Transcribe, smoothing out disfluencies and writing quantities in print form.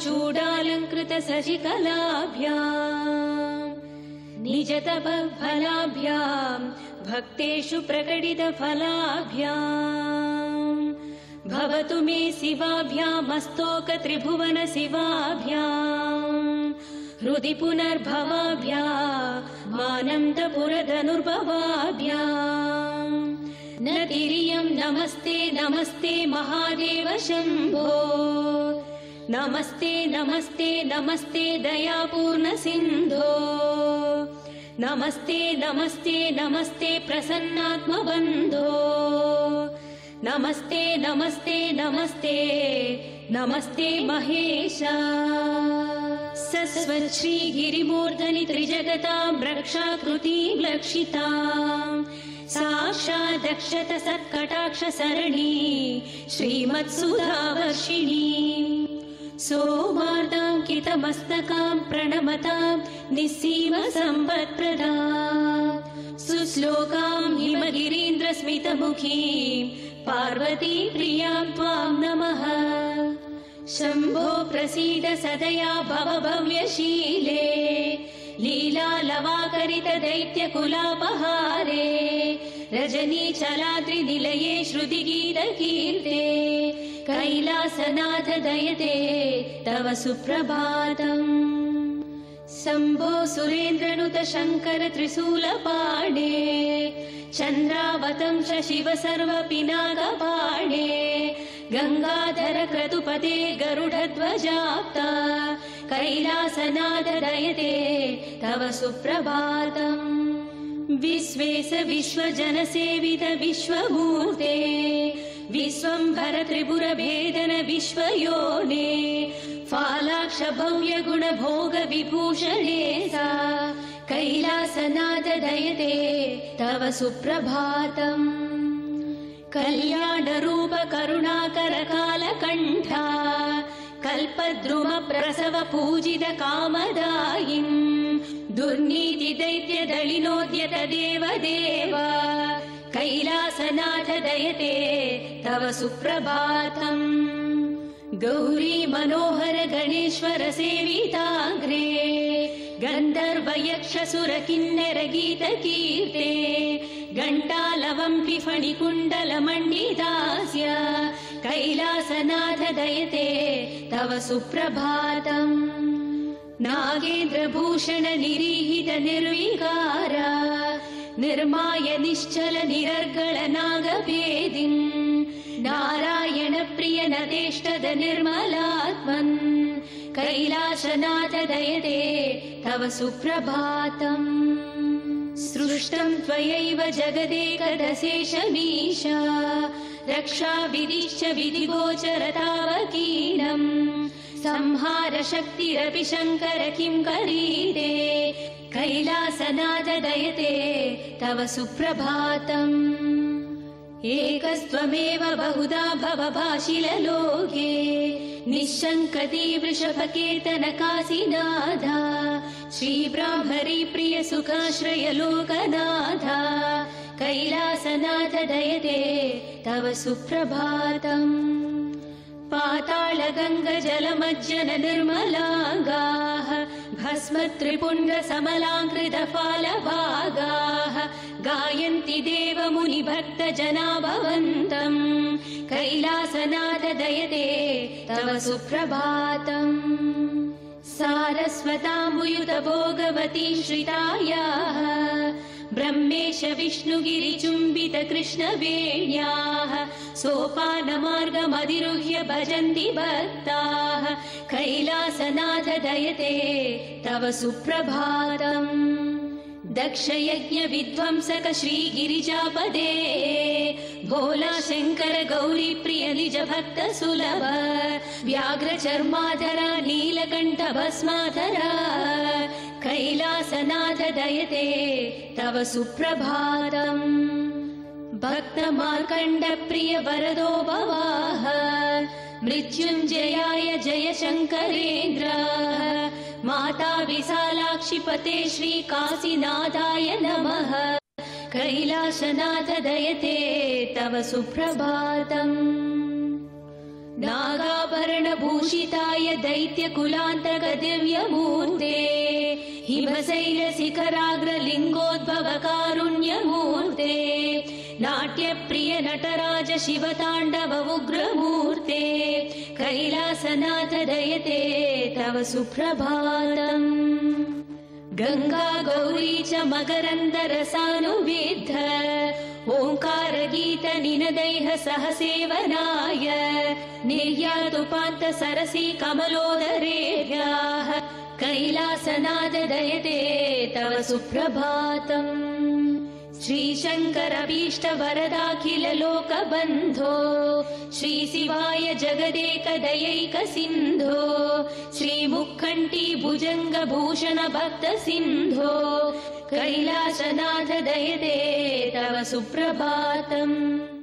चूडालङ्कृत शशिकलाभ्याम् निजतपफलाभ्याम् भक्तेषु प्रकटितफलाभ्याम् भवतु मे शिवाभ्यामस्तोक त्रिभुवन शिवाभ्याम् हृदि पुनर्भवाभ्यामानन्दपुरधनुर्भवाभ्याम् न तिर्यं नमस्ते नमस्ते महादेव शम्भो नमस्ते नमस्ते नमस्ते दयापूर्ण सिन्धो नमस्ते नमस्ते नमस्ते प्रसन्नात्मबन्धो नमस्ते नमस्ते नमस्ते नमस्ते महेशा सस्वच्छ्रीगिरिमूर्धनि त्रिजगतां रक्षाकृतिं लक्षिताम् साक्षादक्षत सत्कटाक्ष सरणि श्रीमत्सुधावर्षिणी सोमार्दाङ्कितमस्तकां प्रणमतां निस्सीम सम्पत्प्रदां सुश्लोकां हिमगिरीन्द्रस्मितमुखीं पार्वती प्रियां त्वां नमः शम्भो प्रसीद सदया भव भव्यशीले लीलालवाकरित दैत्यकुलापहारे रजनीचलाद्रिनिलये श्रुतिगीतकीर्ते कैलासनाथ दयते तव सुप्रभातम् शम्भो सुरेन्द्रनुत शङ्कर त्रिशूलपाणे चन्द्रावतंस शिव सर्वपिनाकपाणे गंगाधर क्रतुपते गरुडध्वजाप्ता कैलासनाथ दयते तव सुप्रभातम् विश्वेश विश्वजनसेवित विश्वमूर्ते विश्वम्भर त्रिपुर भेदन विश्वयोने फालाक्ष भव्य गुण भोग विभूषणे सा कैलासनाथ दयते तव सुप्रभातम् कल्याण रूप करुणाकर कालकण्ठा कल्पद्रुम प्रसव पूजित कामदायिन् दुर्नीति दैत्य दलिनोद्यत देव देव कैलासनाथ दयते तव सुप्रभातम् गौरी मनोहर गणेश्वर सेविताग्रे गन्धर्व यक्ष सुर किन्नर गीत कीर्ते घण्टालवम्पि फणिकुण्डल मण्डितास्य कैलासनाथ दयते तव सुप्रभातम् नागेन्द्रभूषण निरीहित निर्विकार निर्माय निश्चल निरर्गल नागभेदिन् नारायण प्रिय नतेष्टद निर्मलात्मन् कैलासनाथ दयते तव सुप्रभातम् सृष्टं त्वयैव जगदेकदशेषमीशा रक्षा विधिश्च विधिगोचरतावकीनम् संहार शक्तिरपि शङ्कर किं करीते कैलासनाथ दयते तव सुप्रभातम् एकस्त्वमेव बहुधा भवभाषिललोके निःशङ्कती वृषभकेतन काशीनाथा श्रीब्राह्मरी प्रिय सुखाश्रय लोकनाथा कैलासनाथ दयते तव सुप्रभातम् पाताल गंग जलमज्जन निर्मलांगाः भस्म त्रिपुण्ड समलांकृत फालभागाः गायन्ति देव मुनि भक्त जना भवन्तम् कैलासनाथ दयते तव सुप्रभातम् सारस्वताम्बुयुत भोगवती श्रितायाः ब्रह्मेश विष्णुगिरिचुम्बित कृष्णवेण्याः सोपानमार्गमधिरुह्य भजन्ति भक्ताः कैलासनाथ दयते तव सुप्रभातम् दक्षयज्ञ विध्वंसक श्रीगिरिजापदे भोला शङ्कर गौरी प्रिय निज भक्त सुलभ व्याघ्र चर्माधरा नीलकण्ठ भस्माधरा कैलासनाथ दयते तव सुप्रभातम् भक्त मार्कण्ड प्रिय वरदो भवाः मृत्युञ्जयाय जय शङ्करेन्द्र माता विशालाक्षिपते श्रीकाशीनाथाय नमः कैलासनाथ दयते तव सुप्रभातम् नागाभरणभूषिताय दैत्यकुलान्तकदिव्यमूर्ते हिमशैलशिखराग्रलिङ्गोद्भवकारुण्यमूर्ते नाट्यप्रिय नटराज शिवताण्डव उग्रमूर्ते कैलासनाथ दयते तव सुप्रभातम् गङ्गा गौरी च मकरन्दरसानुविद्ध ओङ्कारगीत निनदैः सह सेवनाय निर्यातुपान्त सरसी कमलोदरेभ्याः कैलासनाथ दयते तव सुप्रभातम् श्रीशङ्करभीष्ट वरदाखिल लोकबन्धो श्रीशिवाय जगदेकदयैक सिन्धो श्रीमुक्कण्ठी भुजङ्ग भूषण भक्त सिन्धो कैलासनाथ दयते तव सुप्रभातम्।